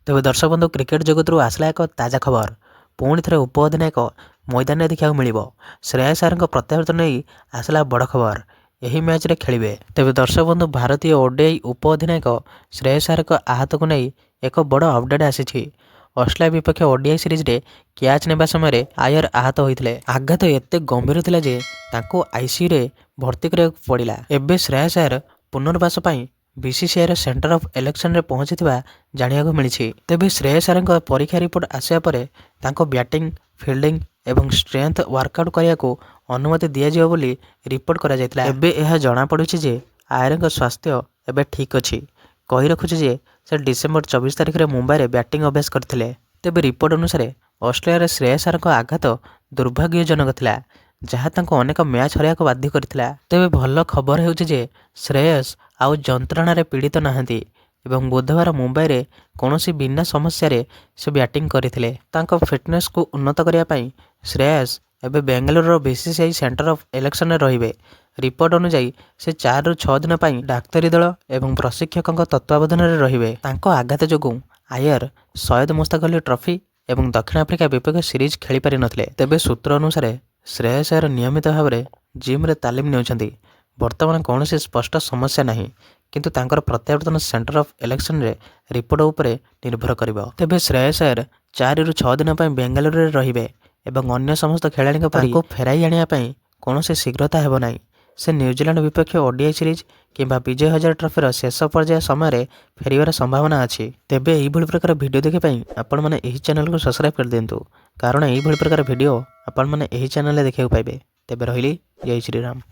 तेज दर्शक बंधु क्रिकेट जगत आसला एक ताजा खबर पुणी थे उप अधिनायक मैदान में देखा मिल श्रेयस अय्यर प्रत्यावर्तन नहीं आसला बड़ खबर यही मैच रे खेलिबे। तेज दर्शक बंधु भारतीय ओडीआई उप अधिनायक श्रेयस अय्यर आहत को नहीं एक बड़ अपडेट आसी। ऑस्ट्रेलिया विपक्ष ओडीआई सीरीज रे कैच नेबा समय अय्यर आहत होते। आघात एते गंभीर थिला जे तांको आईसीयू रे भर्ती करा पड़ा। एबे श्रेयस अय्यर पुनर्वास पाई बीसीसीआई सेंटर ऑफ इलेक्शन रे पहुंची जानिया मिली। तेबे श्रेयस अय्यर परीक्षा रिपोर्ट आसिया परे तांको बैटिंग फील्डिंग एवं स्ट्रेंथ वर्कआउट करने को अनुमति दिया बोली रिपोर्ट करा जायतिला। एबे यह जना पड़ुछि जे अय्यर स्वास्थ्य एबे ठीक अछि। कही रखुछि जे से डिसेंबर 24 तारिख रे मुंबई रे बैटिंग अभ्यास करथिले। तेबे रिपोर्ट अनुसार ऑस्ट्रेलिया रे श्रेयस अय्यर आघात दुर्भाग्यजनक थिला जहाँ तांको अनेक मैच हरिया को बाध्य करथिला। तेबे भल खबर हेउछि जे श्रेयस आउ जंत्रणा पीड़ित नाहंती एवं बुधवार मुंबई रे कौनसी बिना समस्या रे से बैटिंग करथिले। तांको फिटनेस को उन्नत करिया पई श्रेयस एबे Bengaluru BCCI centre of election रे रहिबे। रिपोर्ट अनुसार से 4 ରୁ 6 दिन पई डाक्तरी दल एवं प्रशिक्षकों तत्वावधान रे रहिबे। तांको आघात जोगु अय्यर सैयद मुश्ताक अली ट्रॉफी एवं दक्षिण आफ्रिका विपक्ष सीरीज खेली पारि नथिले। तेबे सूत्र अनुसार श्रेयस अय्यर नियमित भाव में जिम रे तालीम नेउछंती। वर्तमान कौन स्पष्ट समस्या नहीं किंतु तांकर प्रत्यावर्तन सेंटर ऑफ इलेक्शन रे रिपोर्ट उपरे निर्भर करिबो। तेबे श्रेयस अय्यर 4 ରୁ 6 दिन पई बेंगलुरु रे रहिबे एवं अन्य समस्त खेलाड़ी को फेराई आनिया पई कौनसी शीघ्रता हेबो नाही। से न्यूजीलैंड विपक्ष ओडीआई सीरीज किंबा विजय हजार ट्रॉफी शेष पर्याय समय फेरिबार संभावना अच्छी। तेबे यही प्रकार वीडियो देखा आपण मैंने यही चैनल को सब्सक्राइब कर दिंतु कारण यही प्रकार वीडियो आपण मैंने यही चैनल देखा पाइबे। तेबे रहिली जय श्रीराम।